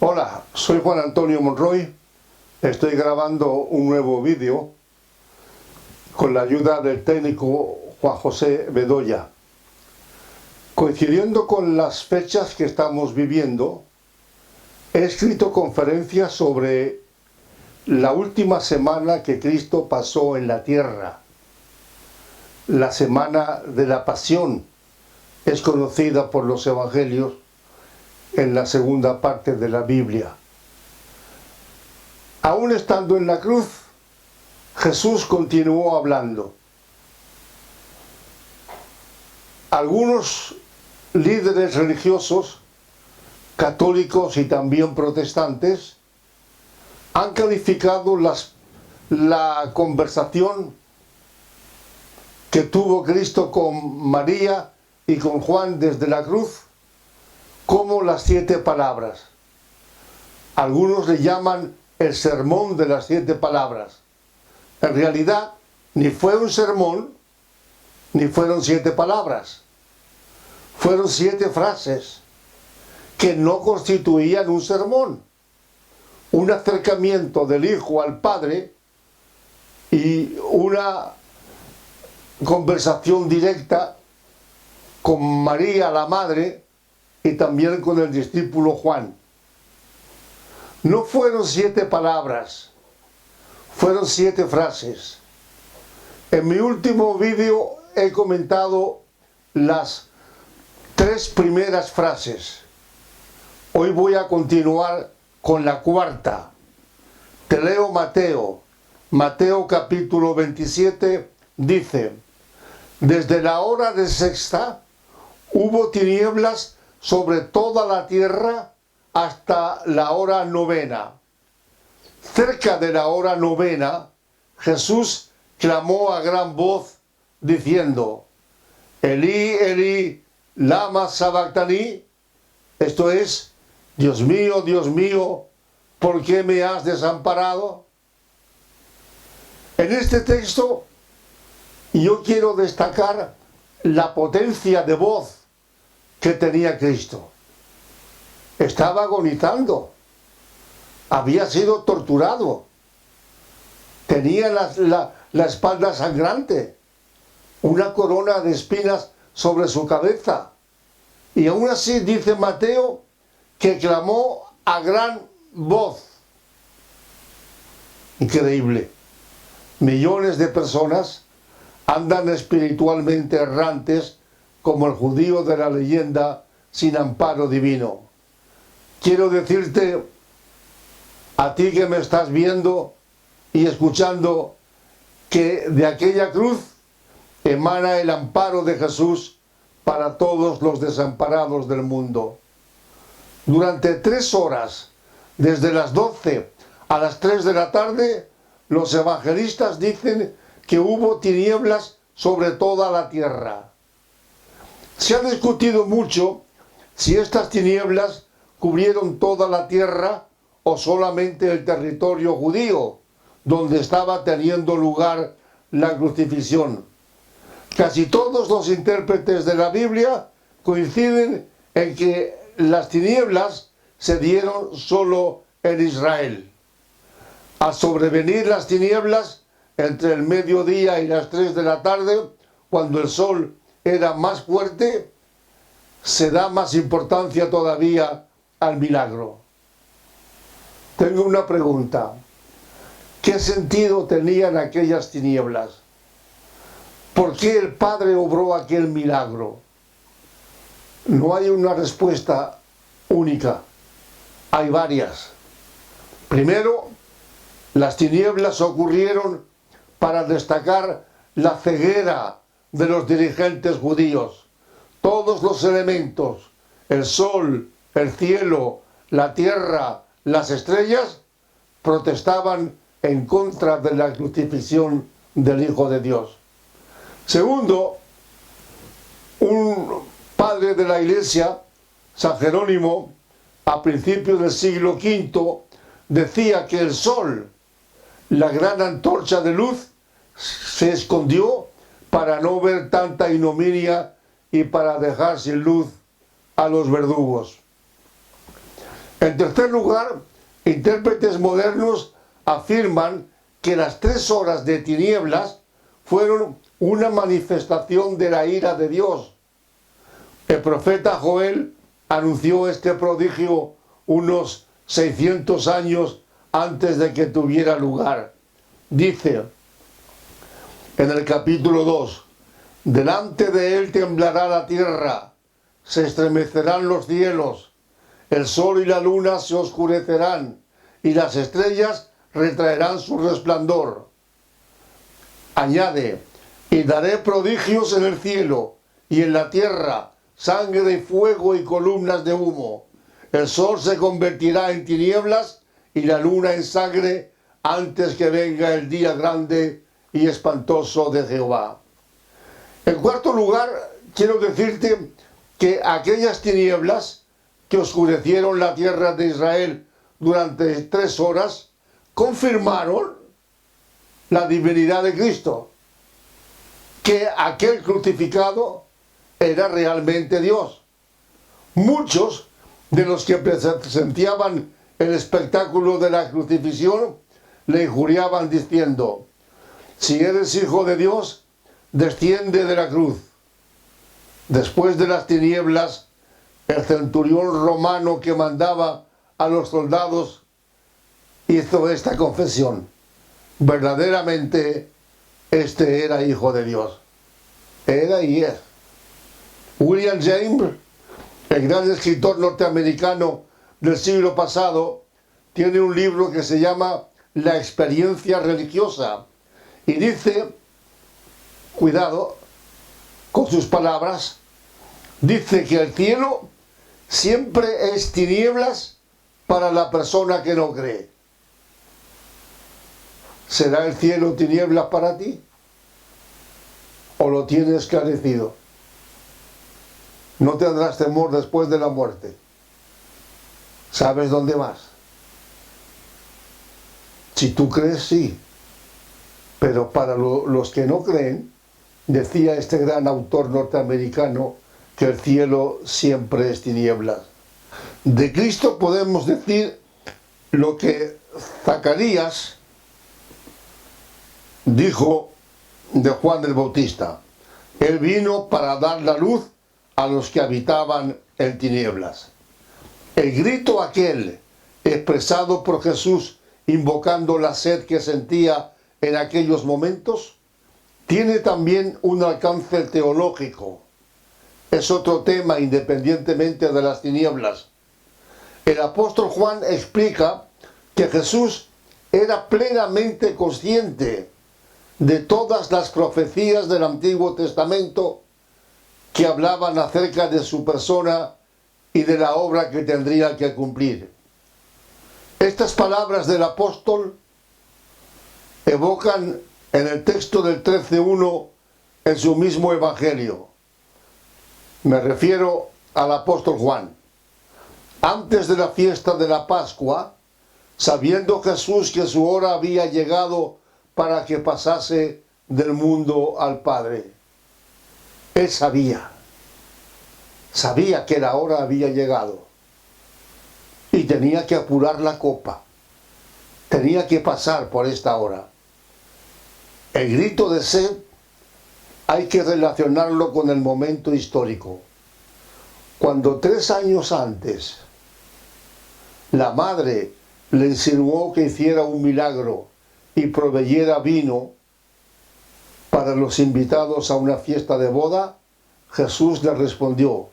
Hola, soy Juan Antonio Monroy. Estoy grabando un nuevo vídeo con la ayuda del técnico Juan José Bedoya. Coincidiendo con las fechas que estamos viviendo, he escrito conferencias sobre la última semana que Cristo pasó en la tierra. La semana de la Pasión es conocida por los evangelios en la segunda parte de la Biblia. Aún estando en la cruz, Jesús continuó hablando. Algunos líderes religiosos, católicos y también protestantes, han calificado la conversación que tuvo Cristo con María y con Juan desde la cruz como las 7 palabras. Algunos le llaman el sermón de las 7 palabras. En realidad, ni fue un sermón, ni fueron 7 palabras. Fueron 7 frases que no constituían un sermón. Un acercamiento del Hijo al Padre y una conversación directa con María, la Madre, y también con el discípulo Juan. No fueron 7 palabras, fueron 7 frases. En mi último vídeo he comentado las 3 primeras frases. Hoy voy a continuar con la 4ª. Te leo Mateo capítulo 27, dice: desde la hora de sexta hubo tinieblas sobre toda la tierra hasta la hora 9. Cerca de la hora 9, Jesús clamó a gran voz diciendo: Elí, Elí, lama sabactani. Esto es: Dios mío, ¿por qué me has desamparado? En este texto yo quiero destacar la potencia de voz que tenía Cristo. Estaba agonizando, había sido torturado, tenía la espalda sangrante, una corona de espinas sobre su cabeza, y aún así dice Mateo que clamó a gran voz. Increíble. Millones de personas andan espiritualmente errantes como el judío de la leyenda sin amparo divino. Quiero decirte a ti que me estás viendo y escuchando que de aquella cruz emana el amparo de Jesús para todos los desamparados del mundo. Durante 3 horas, desde las 12 a las 3 de la tarde, los evangelistas dicen que hubo tinieblas sobre toda la tierra. Se ha discutido mucho si estas tinieblas cubrieron toda la tierra o solamente el territorio judío, donde estaba teniendo lugar la crucifixión. Casi todos los intérpretes de la Biblia coinciden en que las tinieblas se dieron solo en Israel. Al sobrevenir las tinieblas, entre el mediodía y las 3 de la tarde, cuando el sol era más fuerte, se da más importancia todavía al milagro. Tengo una pregunta. ¿Qué sentido tenían aquellas tinieblas? ¿Por qué el Padre obró aquel milagro? No hay una respuesta única, hay varias. Primero, las tinieblas ocurrieron para destacar la ceguera de los dirigentes judíos. Todos los elementos, el sol, el cielo, la tierra, las estrellas, protestaban en contra de la crucifixión del Hijo de Dios. Segundo, un padre de la Iglesia, San Jerónimo, a principios del siglo V, decía que el sol, la gran antorcha de luz, se escondió para no ver tanta ignominia y para dejar sin luz a los verdugos. En tercer lugar, intérpretes modernos afirman que las 3 horas de tinieblas fueron una manifestación de la ira de Dios. El profeta Joel anunció este prodigio unos 600 años antes de que tuviera lugar. Dice en el capítulo 2, delante de él temblará la tierra, se estremecerán los cielos, el sol y la luna se oscurecerán, y las estrellas retraerán su resplandor. Añade, y daré prodigios en el cielo y en la tierra, sangre y fuego y columnas de humo. El sol se convertirá en tinieblas y la luna en sangre antes que venga el día grande y espantoso de Jehová. En cuarto lugar, quiero decirte que aquellas tinieblas que oscurecieron la tierra de Israel durante 3 horas confirmaron la divinidad de Cristo, que aquel crucificado era realmente Dios. Muchos de los que presenciaban el espectáculo de la crucifixión le injuriaban diciendo, si eres hijo de Dios, desciende de la cruz. Después de las tinieblas, el centurión romano que mandaba a los soldados hizo esta confesión, verdaderamente este era hijo de Dios. Era y es. William James, el gran escritor norteamericano del siglo pasado, tiene un libro que se llama La experiencia religiosa y dice, cuidado con sus palabras, dice que el cielo siempre es tinieblas para la persona que no cree. ¿Será el cielo tinieblas para ti? ¿O lo tienes esclarecido? No tendrás temor después de la muerte. ¿Sabes dónde vas? Si tú crees, sí. Pero para los que no creen, decía este gran autor norteamericano que el cielo siempre es tinieblas. De Cristo podemos decir lo que Zacarías dijo de Juan el Bautista. Él vino para dar la luz a los que habitaban en tinieblas. El grito aquel expresado por Jesús invocando la sed que sentía en aquellos momentos tiene también un alcance teológico. Es otro tema independientemente de las tinieblas. El apóstol Juan explica que Jesús era plenamente consciente de todas las profecías del Antiguo Testamento que hablaban acerca de su persona y de la obra que tendría que cumplir. Estas palabras del apóstol evocan en el texto del 13:1 en su mismo evangelio. Me refiero al apóstol Juan. Antes de la fiesta de la Pascua, sabiendo Jesús que su hora había llegado para que pasase del mundo al Padre. Él sabía que la hora había llegado y tenía que apurar la copa, tenía que pasar por esta hora. El grito de sed hay que relacionarlo con el momento histórico. Cuando 3 años antes la madre le insinuó que hiciera un milagro y proveyera vino para los invitados a una fiesta de boda, Jesús le respondió,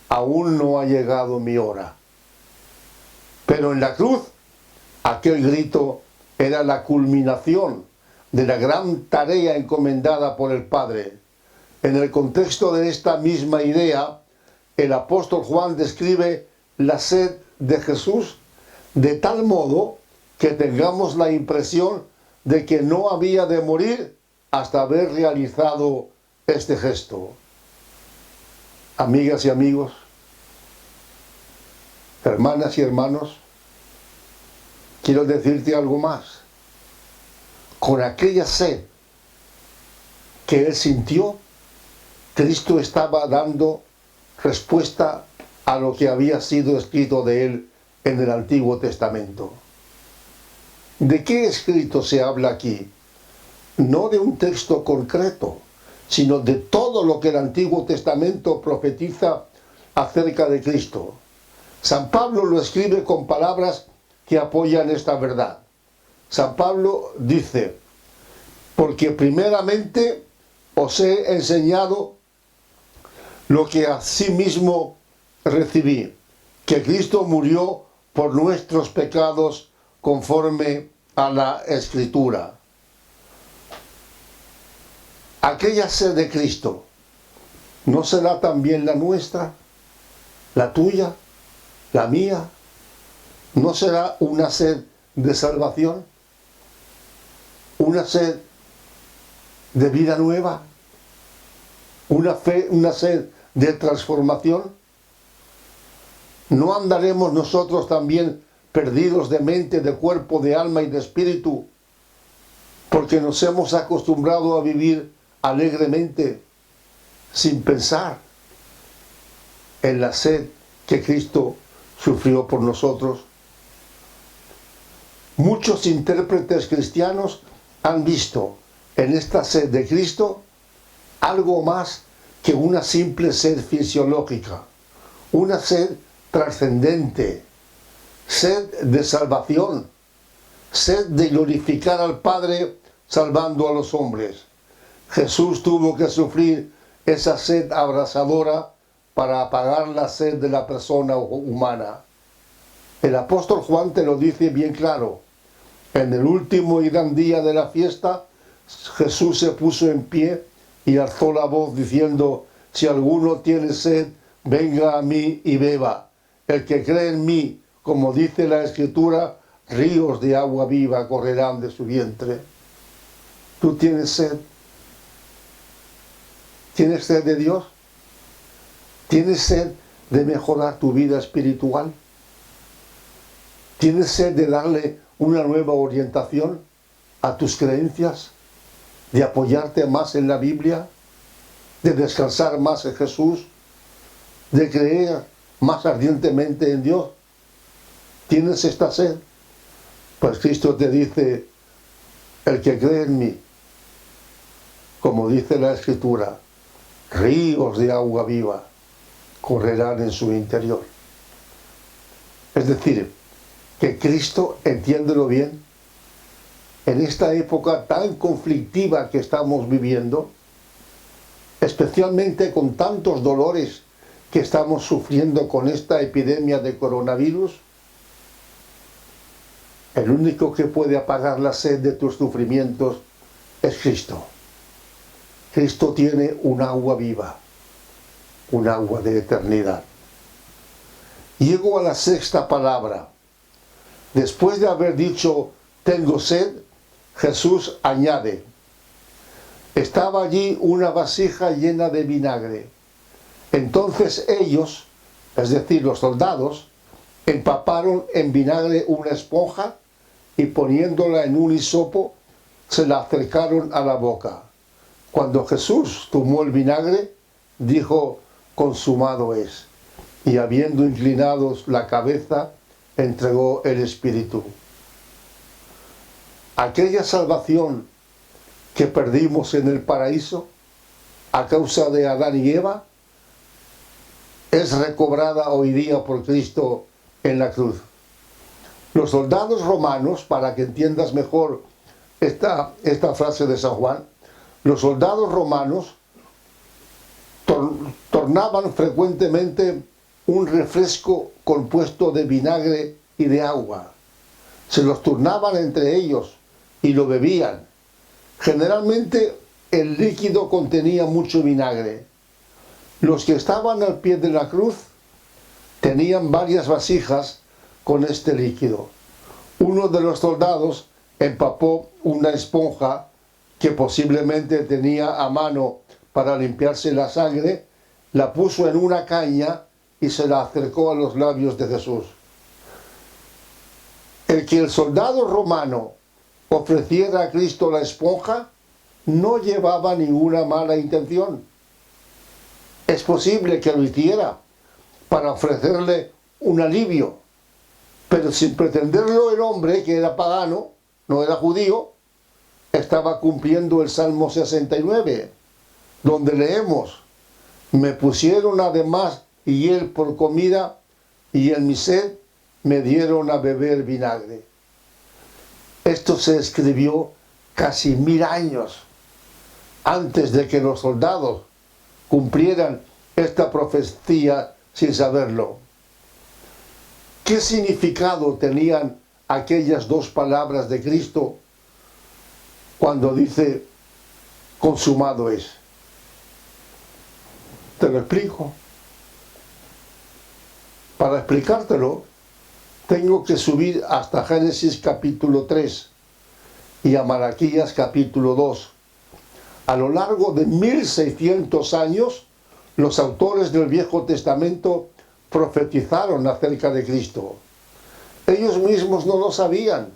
aún no ha llegado mi hora. Pero en la cruz, aquel grito era la culminación de la gran tarea encomendada por el Padre. En el contexto de esta misma idea, el apóstol Juan describe la sed de Jesús de tal modo que tengamos la impresión de que no había de morir hasta haber realizado este gesto. Amigas y amigos, hermanas y hermanos, quiero decirte algo más. Con aquella sed que él sintió, Cristo estaba dando respuesta a lo que había sido escrito de él en el Antiguo Testamento. ¿De qué escrito se habla aquí? No de un texto concreto, sino de todo lo que el Antiguo Testamento profetiza acerca de Cristo. San Pablo lo escribe con palabras que apoyan esta verdad. San Pablo dice: porque primeramente os he enseñado lo que asimismo recibí, que Cristo murió por nuestros pecados conforme a la Escritura. Aquella sed de Cristo, ¿no será también la nuestra? ¿La tuya? ¿La mía? ¿No será una sed de salvación? ¿Una sed de vida nueva? ¿Una sed de transformación? ¿No andaremos nosotros también perdidos de mente, de cuerpo, de alma y de espíritu, porque nos hemos acostumbrado a vivir alegremente sin pensar en la sed que Cristo sufrió por nosotros? Muchos intérpretes cristianos han visto en esta sed de Cristo algo más que una simple sed fisiológica, una sed trascendente, sed de salvación, sed de glorificar al Padre salvando a los hombres. Jesús tuvo que sufrir esa sed abrasadora para apagar la sed de la persona humana. El apóstol Juan te lo dice bien claro. En el último y gran día de la fiesta, Jesús se puso en pie y alzó la voz diciendo: si alguno tiene sed, venga a mí y beba. El que cree en mí, como dice la Escritura, ríos de agua viva correrán de su vientre. ¿Tú tienes sed? ¿Tienes sed de Dios? ¿Tienes sed de mejorar tu vida espiritual? ¿Tienes sed de darle una nueva orientación a tus creencias? ¿De apoyarte más en la Biblia? ¿De descansar más en Jesús? ¿De creer más ardientemente en Dios? ¿Tienes esta sed? Pues Cristo te dice: el que cree en mí, como dice la Escritura, ríos de agua viva correrán en su interior. Es decir, que Cristo, entiéndelo bien, en esta época tan conflictiva que estamos viviendo, especialmente con tantos dolores que estamos sufriendo con esta epidemia de coronavirus, el único que puede apagar la sed de tus sufrimientos es Cristo. Cristo tiene un agua viva, un agua de eternidad. Llego a la sexta palabra. Después de haber dicho tengo sed, Jesús añade: estaba allí una vasija llena de vinagre. Entonces ellos, es decir, los soldados, empaparon en vinagre una esponja y poniéndola en un hisopo, se la acercaron a la boca. Cuando Jesús tomó el vinagre, dijo: consumado es. Y habiendo inclinado la cabeza, entregó el Espíritu. Aquella salvación que perdimos en el paraíso a causa de Adán y Eva es recobrada hoy día por Cristo en la cruz. Los soldados romanos, para que entiendas mejor esta frase de San Juan, los soldados romanos tornaban frecuentemente un refresco compuesto de vinagre y de agua. Se los turnaban entre ellos y lo bebían. Generalmente el líquido contenía mucho vinagre. Los que estaban al pie de la cruz tenían varias vasijas con este líquido. Uno de los soldados empapó una esponja que posiblemente tenía a mano para limpiarse la sangre, la puso en una caña y se la acercó a los labios de Jesús. El que el soldado romano ofreciera a Cristo la esponja no llevaba ninguna mala intención. Es posible que lo hiciera para ofrecerle un alivio, Pero sin pretenderlo, el hombre, que era pagano, no era judío, estaba cumpliendo el Salmo 69, donde leemos: me pusieron además hiel por comida, y en mi sed me dieron a beber vinagre. Esto se escribió casi 1000 años antes de que los soldados cumplieran esta profecía sin saberlo. ¿Qué significado tenían aquellas dos palabras de Cristo cuando dice consumado es? Te lo explico. Para explicártelo, tengo que subir hasta Génesis capítulo 3 y a Malaquías capítulo 2. A lo largo de 1600 años, los autores del Viejo Testamento profetizaron acerca de Cristo. Ellos mismos no lo sabían.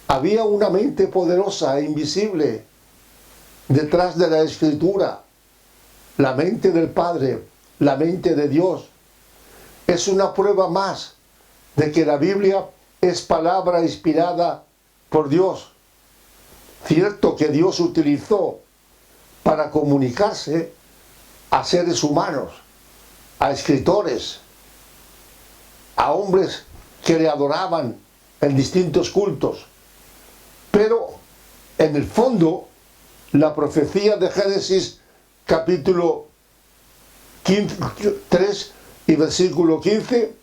Había una mente poderosa e invisible detrás de la Escritura. La mente del Padre, la mente de Dios. Es una prueba más de que la Biblia es palabra inspirada por Dios. Cierto que Dios utilizó para comunicarse a seres humanos, a escritores, a hombres que le adoraban en distintos cultos. Pero en el fondo, la profecía de Génesis capítulo 3 y versículo 15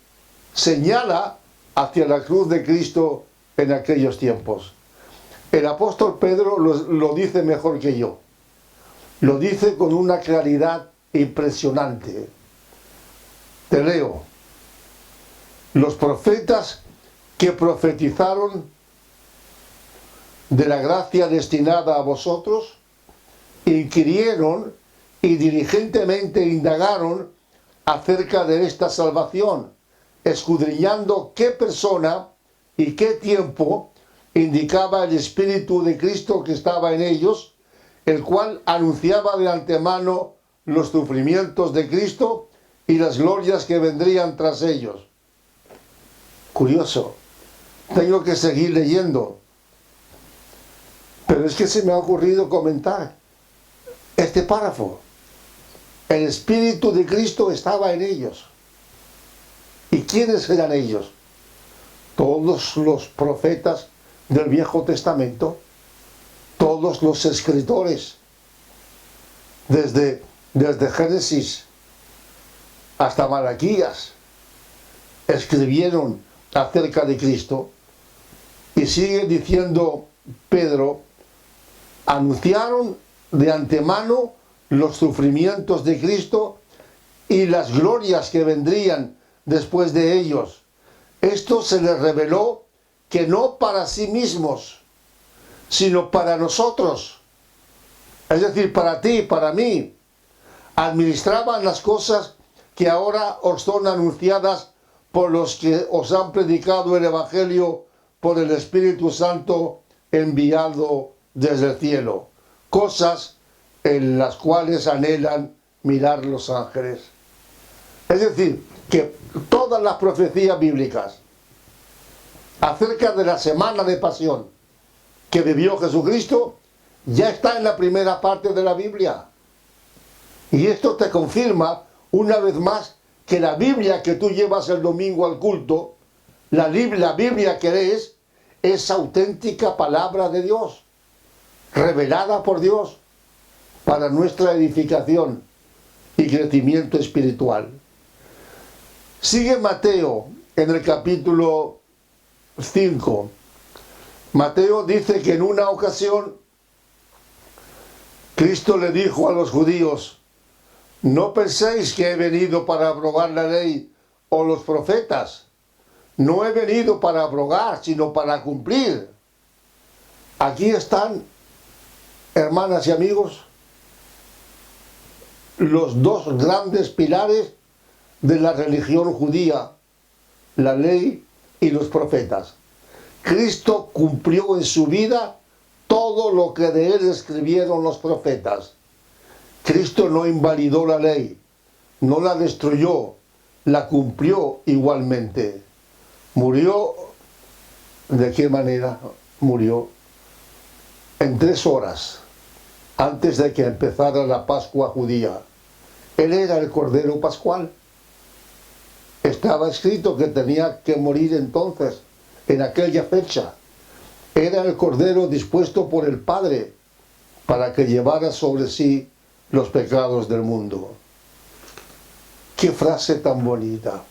señala hacia la cruz de Cristo en aquellos tiempos. El apóstol Pedro lo dice mejor que yo. Lo dice con una claridad impresionante. Te leo: los profetas que profetizaron de la gracia destinada a vosotros, inquirieron y diligentemente indagaron acerca de esta salvación, escudriñando qué persona y qué tiempo indicaba el Espíritu de Cristo que estaba en ellos, el cual anunciaba de antemano los sufrimientos de Cristo y las glorias que vendrían tras ellos. Curioso, tengo que seguir leyendo, pero es que se me ha ocurrido comentar este párrafo. El Espíritu de Cristo estaba en ellos. ¿Y quiénes eran ellos? Todos los profetas del Viejo Testamento, todos los escritores, desde Génesis hasta Malaquías, escribieron acerca de Cristo. Y sigue diciendo Pedro: anunciaron de antemano los sufrimientos de Cristo y las glorias que vendrían después de ellos. Esto se les reveló que no para sí mismos, sino para nosotros, es decir, para ti, para mí. Administraban las cosas que ahora os son anunciadas por los que os han predicado el Evangelio por el Espíritu Santo enviado desde el cielo, cosas en las cuales anhelan mirar los ángeles. Es decir, que todas las profecías bíblicas acerca de la semana de pasión que vivió Jesucristo ya está en la primera parte de la Biblia. Y esto te confirma una vez más que la Biblia que tú llevas el domingo al culto, la Biblia que lees, es auténtica palabra de Dios, revelada por Dios para nuestra edificación y crecimiento espiritual. Sigue Mateo en el capítulo 5. Mateo dice que en una ocasión Cristo le dijo a los judíos: no penséis que he venido para abrogar la ley o los profetas. No he venido para abrogar, sino para cumplir. Aquí están, hermanas y amigos, los dos grandes pilares de la religión judía: la ley y los profetas. Cristo cumplió en su vida todo lo que de él escribieron los profetas. Cristo no invalidó la ley, no la destruyó, la cumplió igualmente. Murió, ¿de qué manera murió? En 3 horas, antes de que empezara la Pascua judía. Él era el Cordero Pascual. Estaba escrito que tenía que morir entonces, en aquella fecha. Era el Cordero dispuesto por el Padre para que llevara sobre sí los pecados del mundo. ¡Qué frase tan bonita!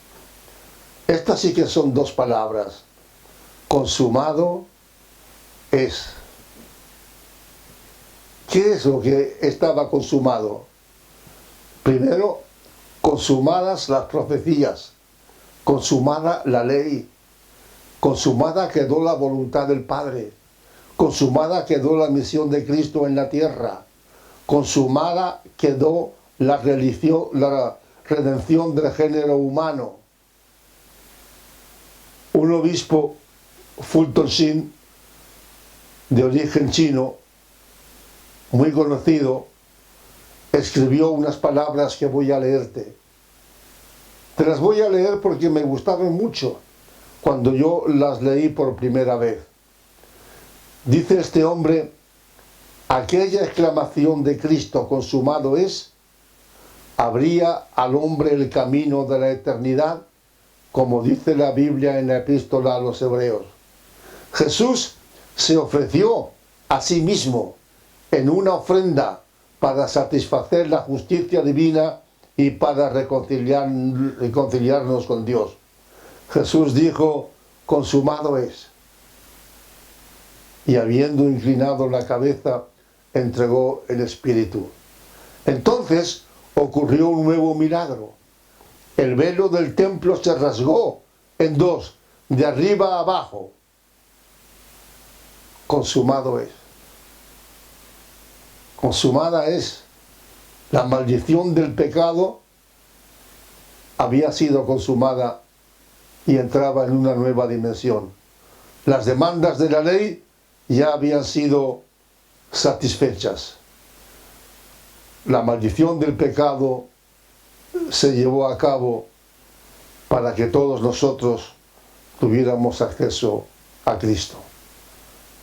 Estas sí que son 2 palabras. Consumado es. ¿Qué es lo que estaba consumado? Primero, consumadas las profecías, consumada la ley, consumada quedó la voluntad del Padre, consumada quedó la misión de Cristo en la tierra, consumada quedó la redención del género humano. Un obispo, Fulton Sheen, de origen chino, muy conocido, escribió unas palabras que voy a leerte. Te las voy a leer porque me gustaron mucho cuando yo las leí por primera vez. Dice este hombre: aquella exclamación de Cristo, consumado es, abría al hombre el camino de la eternidad, como dice la Biblia en la epístola a los Hebreos. Jesús se ofreció a sí mismo en una ofrenda para satisfacer la justicia divina y para reconciliarnos con Dios. Jesús dijo: consumado es. Y habiendo inclinado la cabeza, entregó el Espíritu. Entonces ocurrió un nuevo milagro. El velo del templo se rasgó en 2, de arriba a abajo. Consumado es. Consumada es. La maldición del pecado había sido consumada y entraba en una nueva dimensión. Las demandas de la ley ya habían sido satisfechas. La maldición del pecado se llevó a cabo para que todos nosotros tuviéramos acceso a Cristo.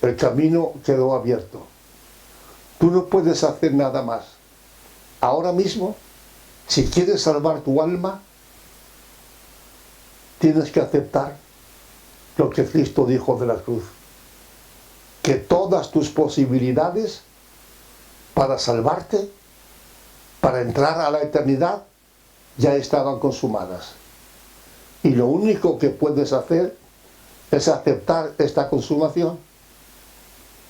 El camino quedó abierto. Tú no puedes hacer nada más. Ahora mismo, si quieres salvar tu alma, tienes que aceptar lo que Cristo dijo de la cruz. Que todas tus posibilidades para salvarte, para entrar a la eternidad, ya estaban consumadas. Y lo único que puedes hacer es aceptar esta consumación,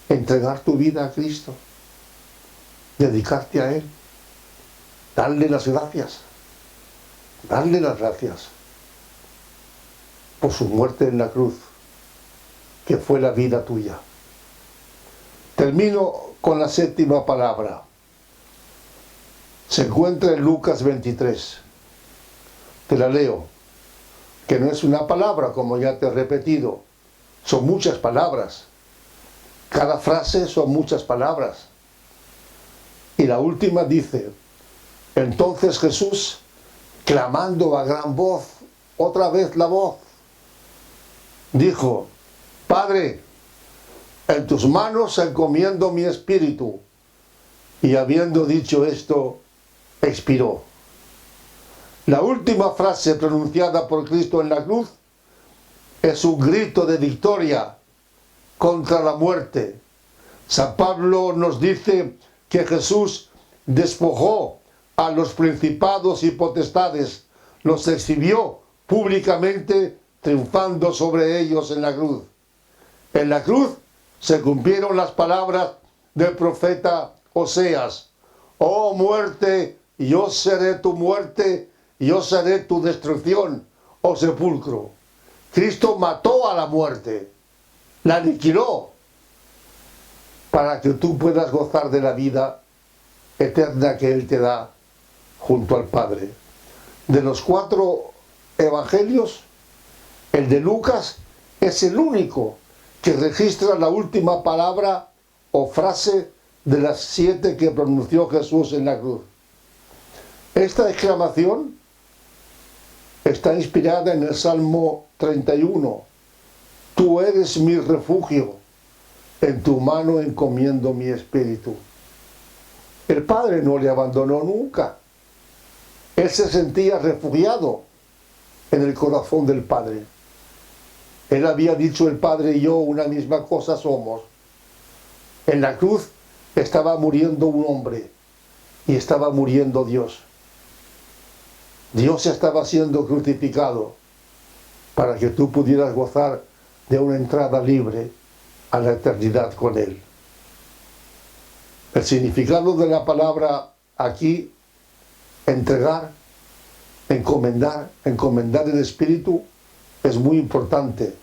entregar tu vida a Cristo, dedicarte a Él, darle las gracias por su muerte en la cruz, que fue la vida tuya. Termino con la 7ª palabra. Se encuentra en Lucas 23. Te la leo, que no es una palabra, como ya te he repetido, son muchas palabras. Cada frase son muchas palabras. Y la última dice: entonces Jesús, clamando a gran voz, otra vez la voz, dijo: Padre, en tus manos encomiendo mi espíritu. Y habiendo dicho esto, expiró. La última frase pronunciada por Cristo en la cruz es un grito de victoria contra la muerte. San Pablo nos dice que Jesús despojó a los principados y potestades, los exhibió públicamente, triunfando sobre ellos en la cruz. En la cruz se cumplieron las palabras del profeta Oseas: oh muerte, yo seré tu muerte, yo seré tu destrucción, oh sepulcro. Cristo mató a la muerte, la aniquiló, para que tú puedas gozar de la vida eterna que Él te da junto al Padre. De los 4 evangelios, el de Lucas es el único que registra la última palabra o frase de las 7 que pronunció Jesús en la cruz. Esta exclamación está inspirada en el Salmo 31. Tú eres mi refugio, en tu mano encomiendo mi espíritu. El Padre no le abandonó nunca. Él se sentía refugiado en el corazón del Padre. Él había dicho, el Padre y yo una misma cosa somos. En la cruz estaba muriendo un hombre y estaba muriendo Dios. Dios estaba siendo crucificado para que tú pudieras gozar de una entrada libre a la eternidad con Él. El significado de la palabra aquí, entregar, encomendar el espíritu, es muy importante.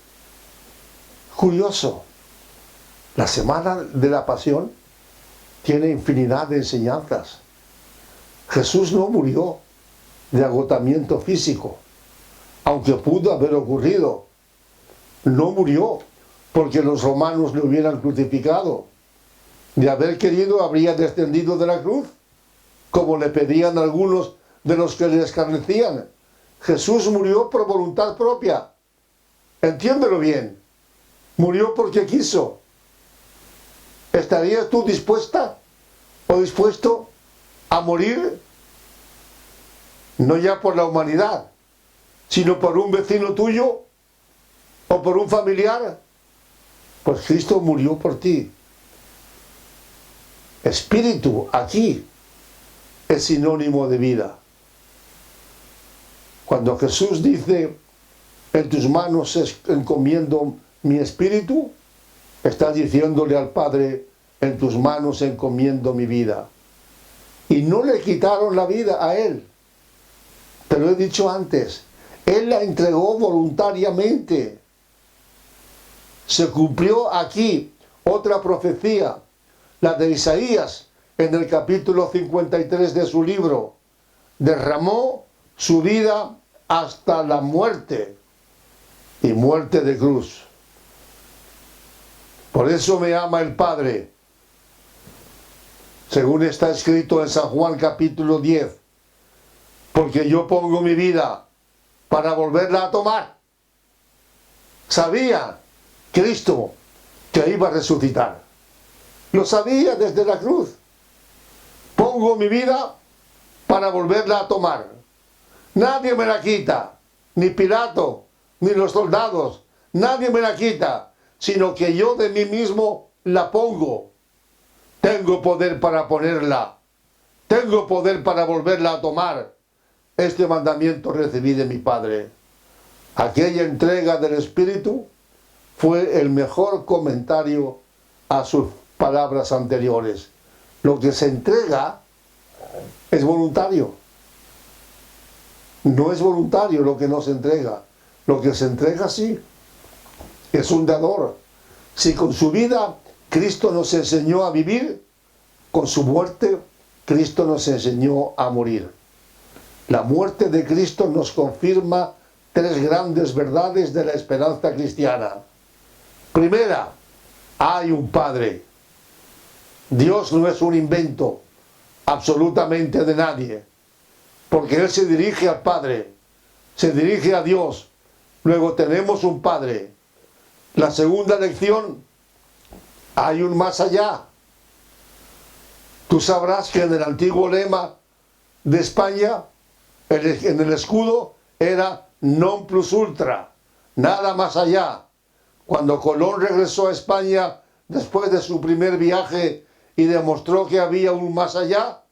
Curioso, la semana de la pasión tiene infinidad de enseñanzas. Jesús no murió de agotamiento físico, aunque pudo haber ocurrido. No murió porque los romanos le hubieran crucificado. De haber querido, habría descendido de la cruz, como le pedían algunos de los que le escarnecían. Jesús murió por voluntad propia. Entiéndelo bien. Murió porque quiso. ¿Estarías tú dispuesta o dispuesto a morir? No ya por la humanidad, sino por un vecino tuyo o por un familiar. Pues Cristo murió por ti. Espíritu aquí es sinónimo de vida. Cuando Jesús dice, en tus manos encomiendo mi espíritu, está diciéndole al Padre, en tus manos encomiendo mi vida. Y no le quitaron la vida a Él. Te lo he dicho antes, Él la entregó voluntariamente. Se cumplió aquí otra profecía, la de Isaías, en el capítulo 53 de su libro. Derramó su vida hasta la muerte, y muerte de cruz. Por eso me ama el Padre, según está escrito en San Juan capítulo 10, porque yo pongo mi vida para volverla a tomar. Sabía Cristo que iba a resucitar. Lo sabía desde la cruz. Pongo mi vida para volverla a tomar. Nadie me la quita, ni Pilato, ni los soldados. Nadie me la quita, sino que yo de mí mismo la pongo. Tengo poder para ponerla. Tengo poder para volverla a tomar. Este mandamiento recibí de mi Padre. Aquella entrega del Espíritu fue el mejor comentario a sus palabras anteriores. Lo que se entrega es voluntario. No es voluntario lo que no se entrega. Lo que se entrega sí. Es un dador. Si con su vida Cristo nos enseñó a vivir, con su muerte Cristo nos enseñó a morir. La muerte de Cristo nos confirma tres grandes verdades de la esperanza cristiana. Primera, hay un Padre. Dios no es un invento absolutamente de nadie, porque Él se dirige al Padre, se dirige a Dios. Luego tenemos un Padre. La segunda lección, hay un más allá. Tú sabrás que en el antiguo lema de España, en el escudo, era non plus ultra, nada más allá. Cuando Colón regresó a España después de su primer viaje y demostró que había un más allá,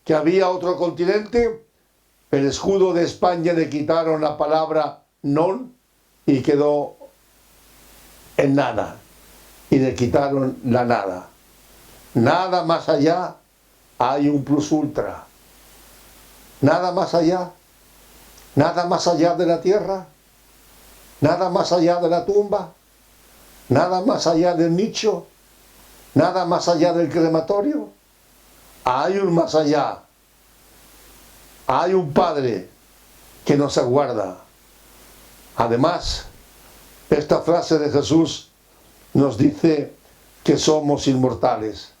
que había otro continente, el escudo de España le quitaron la palabra non y quedó en nada. Y le quitaron la nada. Nada más allá, hay un plus ultra. Nada más allá. Nada más allá de la tierra. Nada más allá de la tumba. Nada más allá del nicho. Nada más allá del crematorio. Hay un más allá. Hay un Padre que nos aguarda. Además, esta frase de Jesús nos dice que somos inmortales.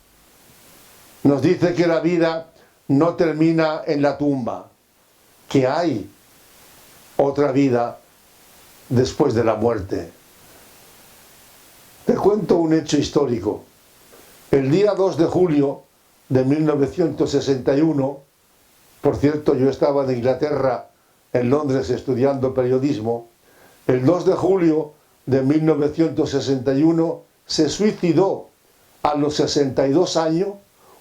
Nos dice que la vida no termina en la tumba, que hay otra vida después de la muerte. Te cuento un hecho histórico. El día 2 de julio de 1961, por cierto, yo estaba en Inglaterra, en Londres, estudiando periodismo. El 2 de julio de 1961 se suicidó a los 62 años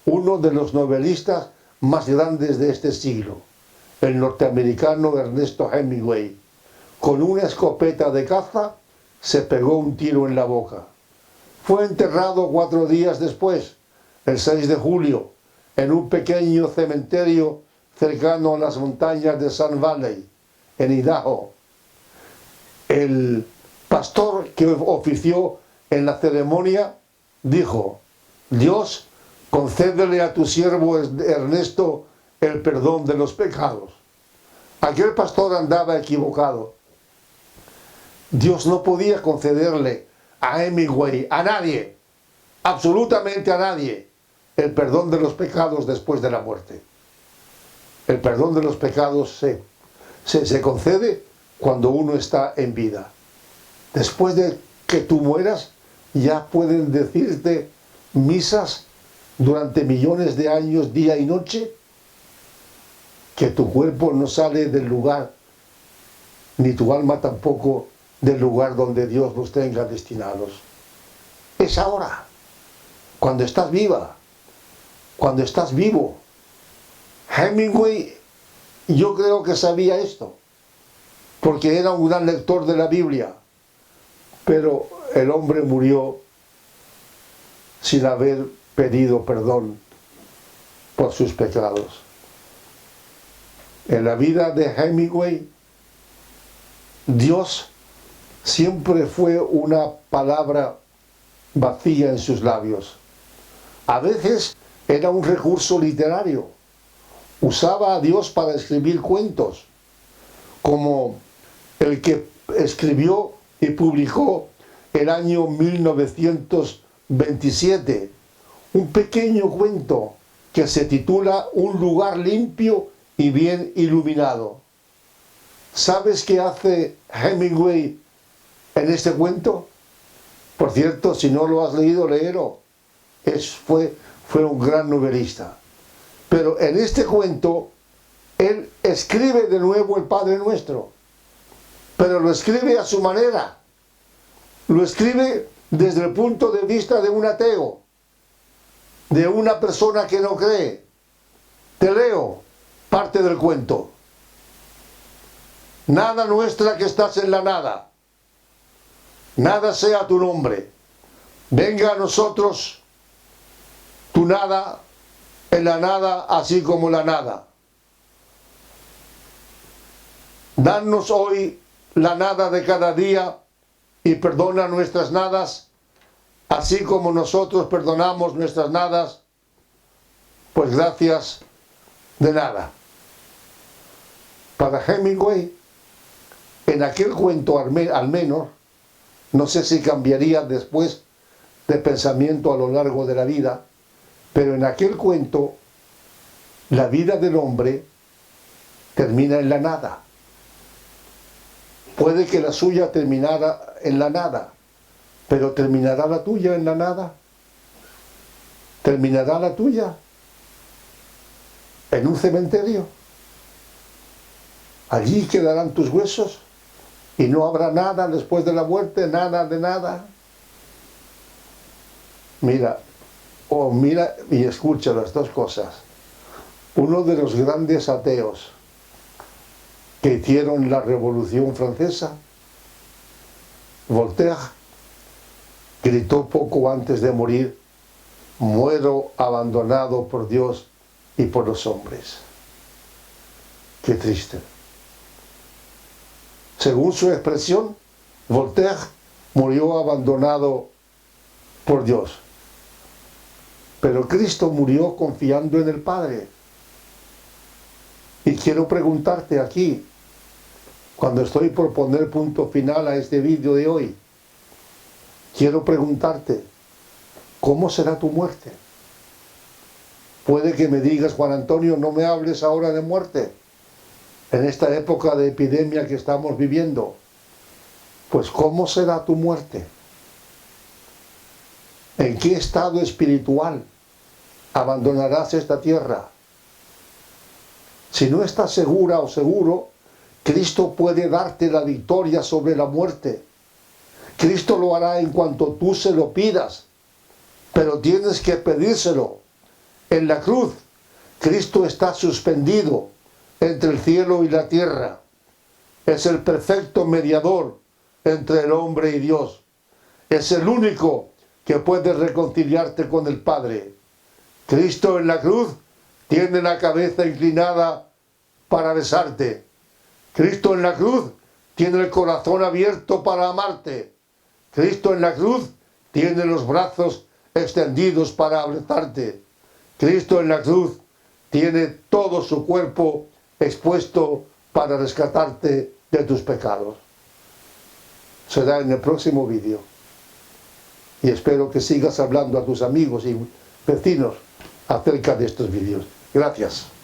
uno de los novelistas más grandes de este siglo, el norteamericano Ernesto Hemingway. Con una escopeta de caza se pegó un tiro en la boca. Fue enterrado 4 días después, el 6 de julio, en un pequeño cementerio cercano a las montañas de Sun Valley, en Idaho. El pastor que ofició en la ceremonia dijo: Dios, concédele a tu siervo Ernesto el perdón de los pecados. Aquel pastor andaba equivocado. Dios no podía concederle a Hemingway, a nadie, absolutamente a nadie, el perdón de los pecados después de la muerte. El perdón de los pecados se concede cuando uno está en vida. Después de que tú mueras, ya pueden decirte misas durante millones de años, día y noche, que tu cuerpo no sale del lugar, ni tu alma tampoco del lugar donde Dios los tenga destinados. Es ahora, cuando estás viva, cuando estás vivo. Hemingway, yo creo que sabía esto, porque era un gran lector de la Biblia, pero el hombre murió sin haber pedido perdón por sus pecados. En la vida de Hemingway, Dios siempre fue una palabra vacía en sus labios. A veces era un recurso literario. Usaba a Dios para escribir cuentos, como el que escribió y publicó el año 1927, un pequeño cuento que se titula Un lugar limpio y bien iluminado. ¿Sabes qué hace Hemingway en este cuento? Por cierto, si no lo has leído, léelo. Fue un gran novelista. Pero en este cuento, él escribe de nuevo el Padre Nuestro, pero lo escribe a su manera. Lo escribe desde el punto de vista de un ateo, de una persona que no cree. Te leo parte del cuento. Nada nuestra que estás en la nada. Nada sea tu nombre. Venga a nosotros tu nada en la nada, así como la nada. Danos hoy la nada de cada día y perdona nuestras nadas, así como nosotros perdonamos nuestras nadas, pues gracias de nada. Para Hemingway, en aquel cuento al menos, no sé si cambiaría después de pensamiento a lo largo de la vida, pero en aquel cuento, la vida del hombre termina en la nada. Puede que la suya terminara en la nada, pero ¿terminará la tuya en la nada? ¿Terminará la tuya en un cementerio? Allí quedarán tus huesos y no habrá nada después de la muerte, nada de nada. Mira y escucha las dos cosas. Uno de los grandes ateos que hicieron la Revolución Francesa, Voltaire, gritó poco antes de morir: muero abandonado por Dios y por los hombres. Qué triste. Según su expresión, Voltaire murió abandonado por Dios. Pero Cristo murió confiando en el Padre. Y quiero preguntarte aquí, cuando estoy por poner punto final a este vídeo de hoy, quiero preguntarte, ¿cómo será tu muerte? Puede que me digas: Juan Antonio, no me hables ahora de muerte. en esta época de epidemia que estamos viviendo, pues ¿cómo será tu muerte? ¿En qué estado espiritual abandonarás esta tierra? Si no estás segura o seguro, Cristo puede darte la victoria sobre la muerte. Cristo lo hará en cuanto tú se lo pidas, pero tienes que pedírselo. En la cruz, Cristo está suspendido entre el cielo y la tierra. Es el perfecto mediador entre el hombre y Dios. Es el único que puede reconciliarte con el Padre. Cristo en la cruz tiene la cabeza inclinada para besarte. Cristo en la cruz tiene el corazón abierto para amarte. Cristo en la cruz tiene los brazos extendidos para abrazarte. Cristo en la cruz tiene todo su cuerpo expuesto para rescatarte de tus pecados. Será en el próximo vídeo. Y espero que sigas hablando a tus amigos y vecinos acerca de estos vídeos. Gracias.